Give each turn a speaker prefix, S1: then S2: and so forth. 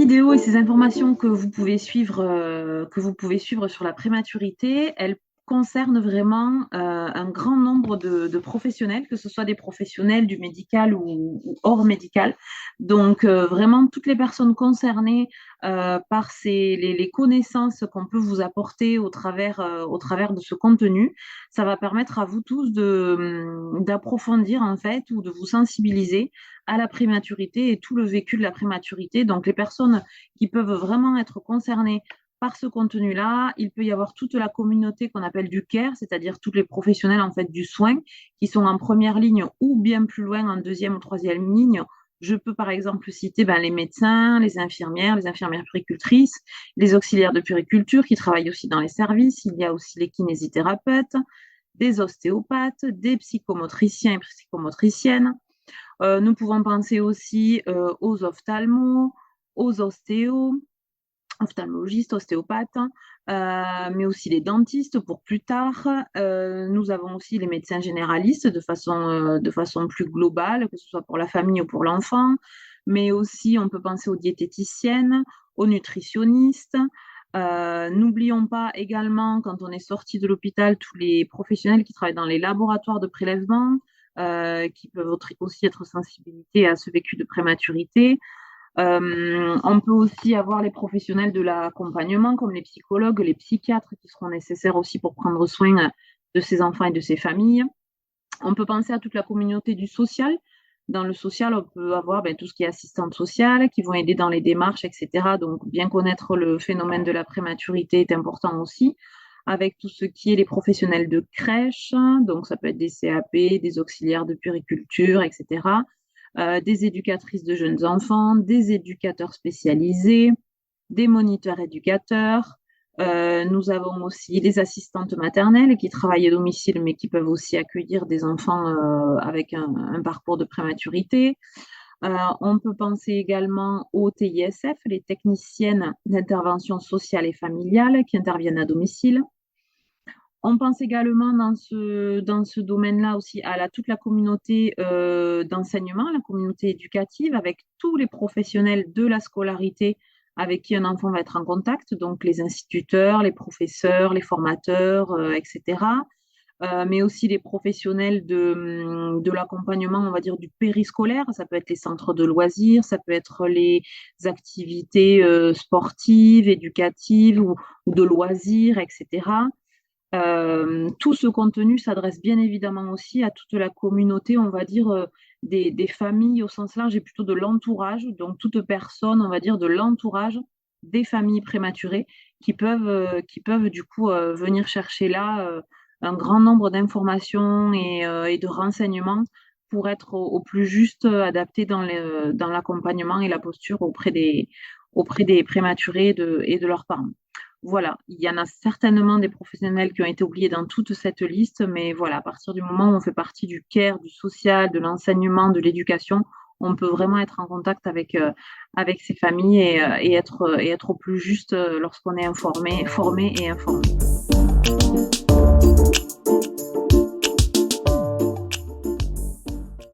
S1: vidéos et ces informations que vous pouvez suivre sur la prématurité, elles concernent vraiment un grand nombre de professionnels, que ce soit des professionnels du médical ou hors médical. Donc, vraiment, toutes les personnes concernées par les connaissances qu'on peut vous apporter au travers de ce contenu, ça va permettre à vous tous d'approfondir en fait ou de vous sensibiliser à la prématurité et tout le vécu de la prématurité. Donc, les personnes qui peuvent vraiment être concernées par ce contenu-là, il peut y avoir toute la communauté qu'on appelle du care, c'est-à-dire tous les professionnels en fait du soin qui sont en première ligne ou bien plus loin en deuxième ou troisième ligne. Je peux par exemple citer les médecins, les infirmières puéricultrices, les auxiliaires de puériculture qui travaillent aussi dans les services. Il y a aussi les kinésithérapeutes, des ostéopathes, des psychomotriciens et psychomotriciennes. Nous pouvons penser aussi aux ophtalmos, aux ophtalmologistes, ostéopathes, mais aussi les dentistes pour plus tard. Nous avons aussi les médecins généralistes de façon plus globale, que ce soit pour la famille ou pour l'enfant, mais aussi on peut penser aux diététiciennes, aux nutritionnistes. N'oublions pas également, quand on est sorti de l'hôpital, tous les professionnels qui travaillent dans les laboratoires de prélèvement, qui peuvent aussi être sensibilisés à ce vécu de prématurité. On peut aussi avoir les professionnels de l'accompagnement, comme les psychologues, les psychiatres, qui seront nécessaires aussi pour prendre soin de ces enfants et de ces familles. On peut penser à toute la communauté du social. Dans le social, on peut avoir tout ce qui est assistante sociale, qui vont aider dans les démarches, etc. Donc, bien connaître le phénomène de la prématurité est important aussi, avec tout ce qui est les professionnels de crèche, donc ça peut être des CAP, des auxiliaires de puériculture, etc. Des éducatrices de jeunes enfants, des éducateurs spécialisés, des moniteurs éducateurs. Nous avons aussi les assistantes maternelles qui travaillent à domicile, mais qui peuvent aussi accueillir des enfants avec un parcours de prématurité. On peut penser également aux TISF, les techniciennes d'intervention sociale et familiale qui interviennent à domicile. On pense également dans ce domaine-là aussi à toute la communauté d'enseignement, la communauté éducative, avec tous les professionnels de la scolarité avec qui un enfant va être en contact, donc les instituteurs, les professeurs, les formateurs, etc. Mais aussi les professionnels de l'accompagnement, on va dire, du périscolaire. Ça peut être les centres de loisirs, ça peut être les activités sportives, éducatives ou de loisirs, etc. Tout ce contenu s'adresse bien évidemment aussi à toute la communauté, on va dire, des familles au sens large et plutôt de l'entourage, donc toute personne, on va dire, de l'entourage des familles prématurées qui peuvent du coup venir chercher là un grand nombre d'informations et de renseignements pour être au plus juste adapté dans l'accompagnement et la posture auprès des prématurés et de leurs parents. Voilà, il y en a certainement des professionnels qui ont été oubliés dans toute cette liste, mais voilà, à partir du moment où on fait partie du care, du social, de l'enseignement, de l'éducation, on peut vraiment être en contact avec ces familles et être au plus juste lorsqu'on est informé, formé et informé.